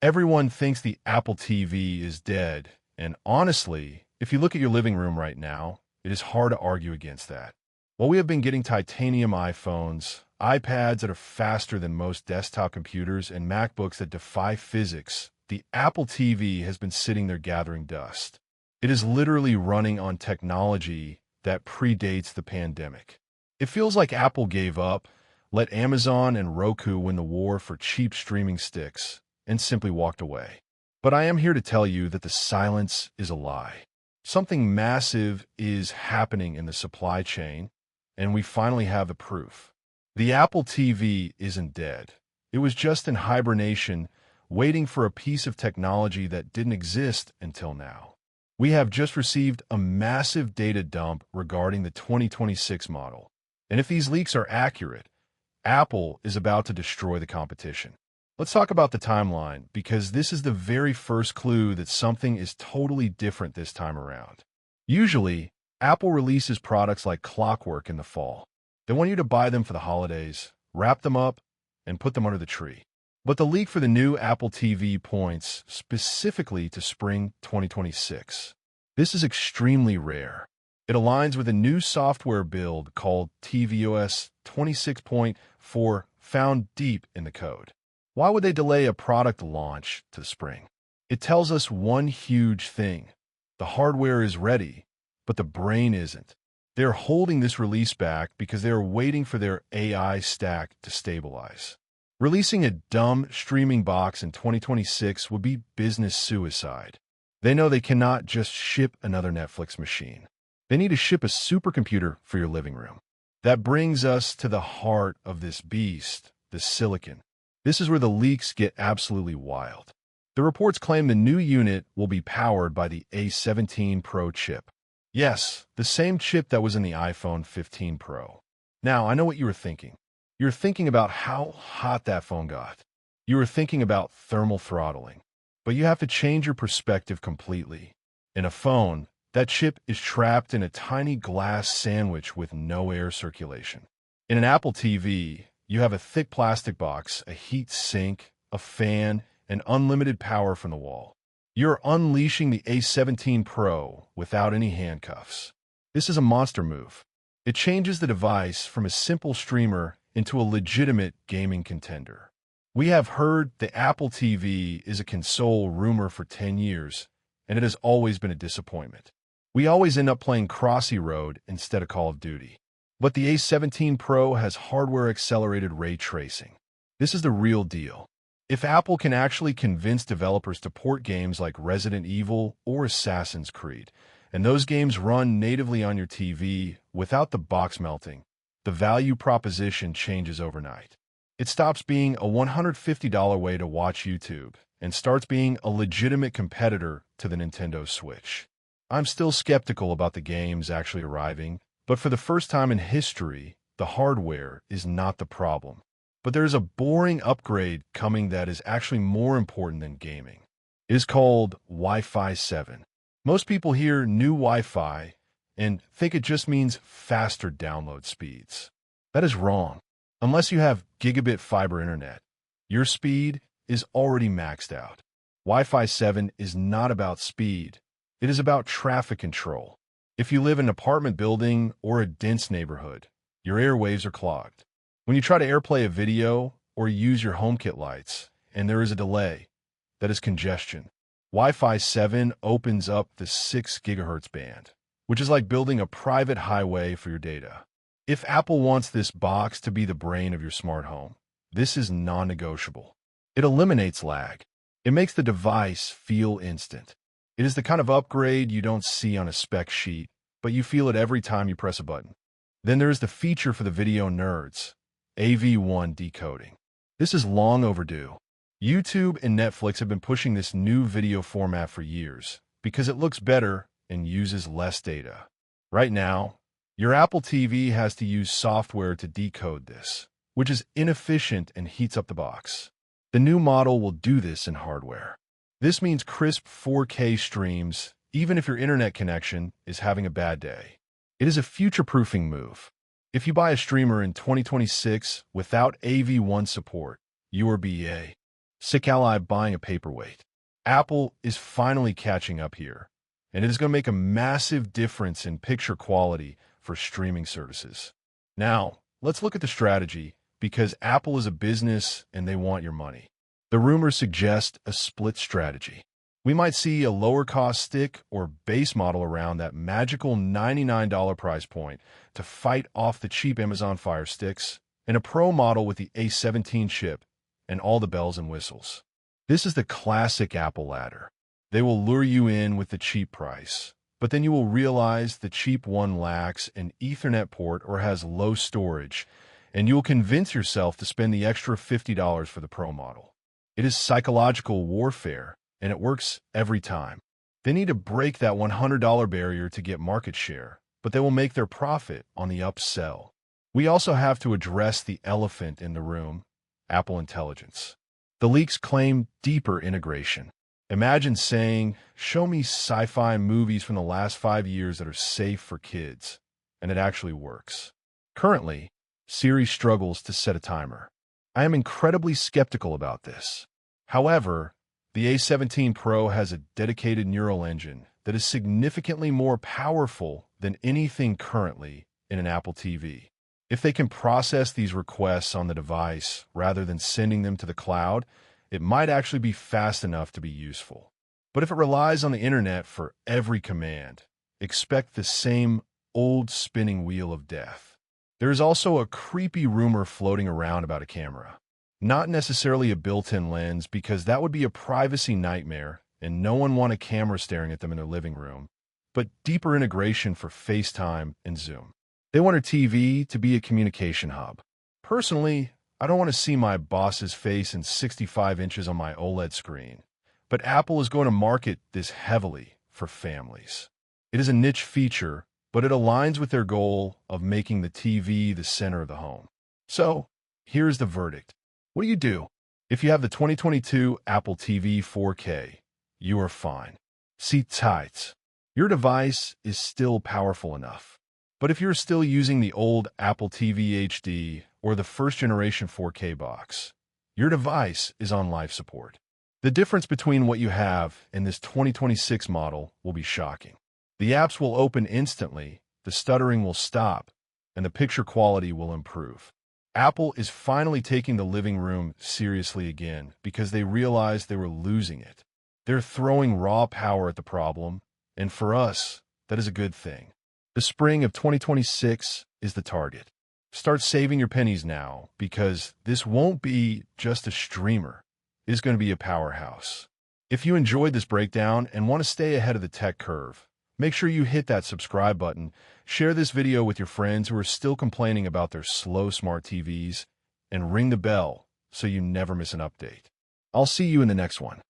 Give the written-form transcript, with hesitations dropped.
Everyone thinks the Apple TV is dead, and honestly, if you look at your living room right now, it is hard to argue against that. While we have been getting titanium iPhones, iPads that are faster than most desktop computers, and MacBooks that defy physics, the Apple TV has been sitting there gathering dust. It is literally running on technology that predates the pandemic. It feels like Apple gave up, let Amazon and Roku win the war for cheap streaming sticks, and simply walked away. But I am here to tell you that the silence is a lie. Something massive is happening in the supply chain, and we finally have the proof. The Apple TV isn't dead. It was just in hibernation, waiting for a piece of technology that didn't exist until now. We have just received a massive data dump regarding the 2026 model. And if these leaks are accurate, Apple is about to destroy the competition. Let's talk about the timeline, because this is the very first clue that something is totally different this time around. Usually, Apple releases products like clockwork in the fall. They want you to buy them for the holidays, wrap them up, and put them under the tree. But the leak for the new Apple TV points specifically to spring 2026. This is extremely rare. It aligns with a new software build called tvOS 26.4 found deep in the code. Why would they delay a product launch to the spring? It tells us one huge thing. The hardware is ready, but the brain isn't. They're holding this release back because they are waiting for their AI stack to stabilize. Releasing a dumb streaming box in 2026 would be business suicide. They know they cannot just ship another Netflix machine. They need to ship a supercomputer for your living room. That brings us to the heart of this beast, the silicon. This is where the leaks get absolutely wild. The reports claim the new unit will be powered by the A17 Pro chip. Yes, the same chip that was in the iPhone 15 Pro. Now, I know what you were thinking. You're thinking about how hot that phone got. You were thinking about thermal throttling. But you have to change your perspective completely. In a phone, that chip is trapped in a tiny glass sandwich with no air circulation. In an Apple TV, you have a thick plastic box, a heat sink, a fan, and unlimited power from the wall. You're unleashing the A17 Pro without any handcuffs. This is a monster move. It changes the device from a simple streamer into a legitimate gaming contender. We have heard the Apple TV is a console rumor for 10 years, and it has always been a disappointment. We always end up playing Crossy Road instead of Call of Duty. But the A17 Pro has hardware-accelerated ray tracing. This is the real deal. If Apple can actually convince developers to port games like Resident Evil or Assassin's Creed, and those games run natively on your TV without the box melting, the value proposition changes overnight. It stops being a $150 way to watch YouTube and starts being a legitimate competitor to the Nintendo Switch. I'm still skeptical about the games actually arriving, but for the first time in history, the hardware is not the problem. But there's a boring upgrade coming that is actually more important than gaming. It is called Wi-Fi 7. Most people hear new Wi-Fi and think it just means faster download speeds. That is wrong. Unless you have gigabit fiber internet, your speed is already maxed out. Wi-Fi 7 is not about speed. It is about traffic control. If you live in an apartment building or a dense neighborhood, your airwaves are clogged. When you try to AirPlay a video or use your HomeKit lights, and there is a delay, that is congestion. Wi-Fi 7 opens up the 6 GHz band, which is like building a private highway for your data. If Apple wants this box to be the brain of your smart home, this is non-negotiable. It eliminates lag. It makes the device feel instant. It is the kind of upgrade you don't see on a spec sheet, but you feel it every time you press a button. Then there is the feature for the video nerds, AV1 decoding. This is long overdue. YouTube and Netflix have been pushing this new video format for years because it looks better and uses less data. Right now, your Apple TV has to use software to decode this, which is inefficient and heats up the box. The new model will do this in hardware. This means crisp 4K streams, even if your internet connection is having a bad day. It is a future-proofing move. If you buy a streamer in 2026 without AV1 support, you are BA. sick ally buying a paperweight. Apple is finally catching up here, and it is going to make a massive difference in picture quality for streaming services. Now, let's look at the strategy, because Apple is a business and they want your money. The rumors suggest a split strategy. We might see a lower-cost stick or base model around that magical $99 price point to fight off the cheap Amazon Fire Sticks, and a Pro model with the A17 chip and all the bells and whistles. This is the classic Apple ladder. They will lure you in with the cheap price, but then you will realize the cheap one lacks an Ethernet port or has low storage, and you will convince yourself to spend the extra $50 for the Pro model. It is psychological warfare, and it works every time. They need to break that $100 barrier to get market share, but they will make their profit on the upsell. We also have to address the elephant in the room, Apple Intelligence. The leaks claim deeper integration. Imagine saying, show me sci-fi movies from the last 5 years that are safe for kids, and it actually works. Currently, Siri struggles to set a timer. I am incredibly skeptical about this. However, the A17 Pro has a dedicated neural engine that is significantly more powerful than anything currently in an Apple TV. If they can process these requests on the device rather than sending them to the cloud, it might actually be fast enough to be useful. But if it relies on the internet for every command, expect the same old spinning wheel of death. There is also a creepy rumor floating around about a camera. Not necessarily a built-in lens, because that would be a privacy nightmare and no one wants a camera staring at them in their living room, but deeper integration for FaceTime and Zoom. They want a TV to be a communication hub. Personally, I don't want to see my boss's face in 65 inches on my OLED screen, but Apple is going to market this heavily for families. It is a niche feature, but it aligns with their goal of making the TV the center of the home. So, here's the verdict. What do you do? If you have the 2022 Apple TV 4K, you are fine. Sit tight. Your device is still powerful enough. But if you're still using the old Apple TV HD or the first-generation 4K box, your device is on life support. The difference between what you have and this 2026 model will be shocking. The apps will open instantly, the stuttering will stop, and the picture quality will improve. Apple is finally taking the living room seriously again because they realized they were losing it. They're throwing raw power at the problem, and for us, that is a good thing. The spring of 2026 is the target. Start saving your pennies now, because this won't be just a streamer. It's going to be a powerhouse. If you enjoyed this breakdown and want to stay ahead of the tech curve, make sure you hit that subscribe button, share this video with your friends who are still complaining about their slow smart TVs, and ring the bell so you never miss an update. I'll see you in the next one.